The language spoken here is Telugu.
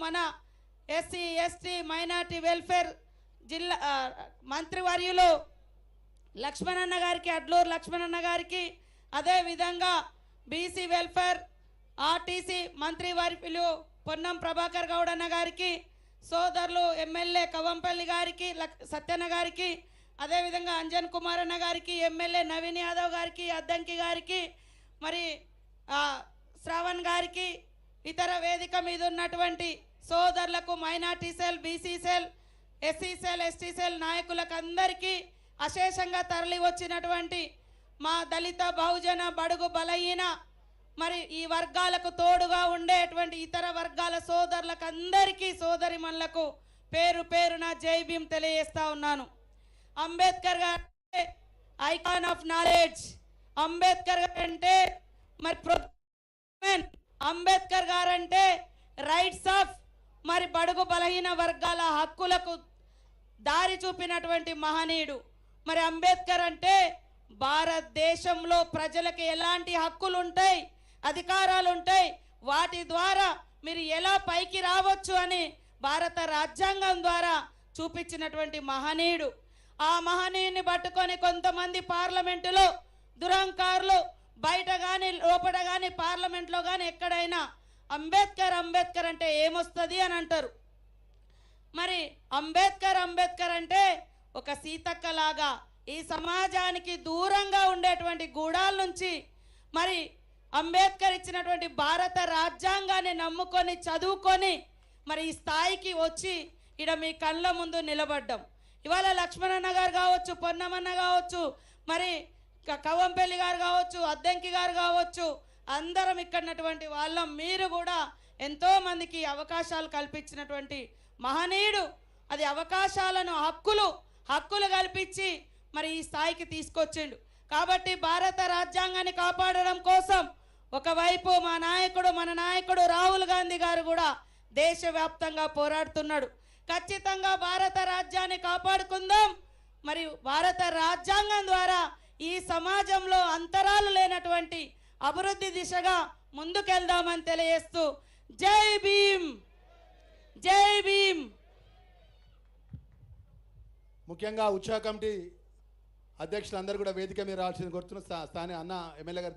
మన ఎస్సీ ఎస్టీ మైనార్టీ వెల్ఫేర్ జిల్లా మంత్రివర్యులు లక్ష్మణన్న గారికి, అడ్లూరు లక్ష్మణన్న గారికి, అదేవిధంగా బీసీ వెల్ఫేర్ ఆర్టీసీ మంత్రివర్యులు పొన్నం ప్రభాకర్ గౌడ్ అన్న గారికి, సోదరులు ఎమ్మెల్యే కవంపల్లి గారికి, సత్యన్న గారికి, అదేవిధంగా అంజన్ కుమార్ అన్న గారికి, ఎమ్మెల్యే నవీన్ యాదవ్ గారికి, అద్దంకి గారికి, మరి శ్రావణ్ గారికి, ఇతర వేదిక మీద ఉన్నటువంటి సోదరులకు, minority cell, BC cell, SC cell, ST cell నాయకులకు అందరికీ, అశేషంగా తరలి వచ్చినటువంటి మా దళిత బహుజన బడుగు బలహీన మరి ఈ వర్గాలకు తోడుగా ఉండేటువంటి ఇతర వర్గాల సోదరులకు అందరికీ, సోదరిమణులకు పేరు పేరున జై భీమ్ తెలియజేస్తా ఉన్నాను. అంబేద్కర్ గారు ఐకాన్ ఆఫ్ నాలెడ్జ్. అంబేద్కర్ గారు అంటే మరి అంబేద్కర్ గారు అంటే రైట్స్ ఆఫ్ మరి బడుగు బలహీన వర్గాల హక్కులకు దారి చూపినటువంటి మహనీయుడు. మరి అంబేద్కర్ అంటే భారతదేశంలో ప్రజలకు ఎలాంటి హక్కులు ఉంటాయి, అధికారాలు ఉంటాయి, వాటి ద్వారా మీరు ఎలా పైకి రావచ్చు అని భారత రాజ్యాంగం ద్వారా చూపించినటువంటి మహనీయుడు. ఆ మహనీయుని పట్టుకొని కొంతమంది పార్లమెంటులో దురహంకారులు బయట కానీ లోపల కానీ పార్లమెంట్లో కానీ ఎక్కడైనా అంబేద్కర్ అంబేద్కర్ అంటే ఏమొస్తుంది అని అంటారు. మరి అంబేద్కర్ అంబేద్కర్ అంటే ఒక సీతక్కలాగా ఈ సమాజానికి దూరంగా ఉండేటువంటి గూడాల నుంచి మరి అంబేద్కర్ ఇచ్చినటువంటి భారత రాజ్యాంగాన్ని నమ్ముకొని చదువుకొని మరి ఈ స్థాయికి వచ్చి ఇక్కడ మీ కళ్ళ ముందు నిలబడ్డాం. ఇవాళ లక్ష్మణన్న గారు కావచ్చు, పొన్నమన్న కావచ్చు, మరి కవంపల్లి గారు కావచ్చు, అద్దంకి గారు కావచ్చు, అందరం ఇక్కడటువంటి వాళ్ళం. మీరు కూడా ఎంతో మందికి అవకాశాలు కల్పించినటువంటి మహనీయుడు. అది అవకాశాలను హక్కులు కల్పించి మరి ఈ స్థాయికి తీసుకొచ్చిండు. కాబట్టి భారత రాజ్యాంగాన్ని కాపాడడం కోసం ఒకవైపు మన నాయకుడు రాహుల్ గాంధీ గారు కూడా దేశవ్యాప్తంగా పోరాడుతున్నాడు. ఖచ్చితంగా భారత రాజ్యాన్ని కాపాడుకుందాం. మరి భారత రాజ్యాంగం ద్వారా ఈ సమాజంలో అంతరాలు లేనటువంటి అభివృద్ధి దిశగా ముందుకెళ్దామని తెలియజేస్తూ జై భీమ్, జై భీమ్. ముఖ్యంగా ఉత్సవ కమిటీ అధ్యక్షులందరూ కూడా వేదిక మీద రావాల్సింది కోరుతున్న స్థానిక అన్న ఎమ్మెల్యే గారు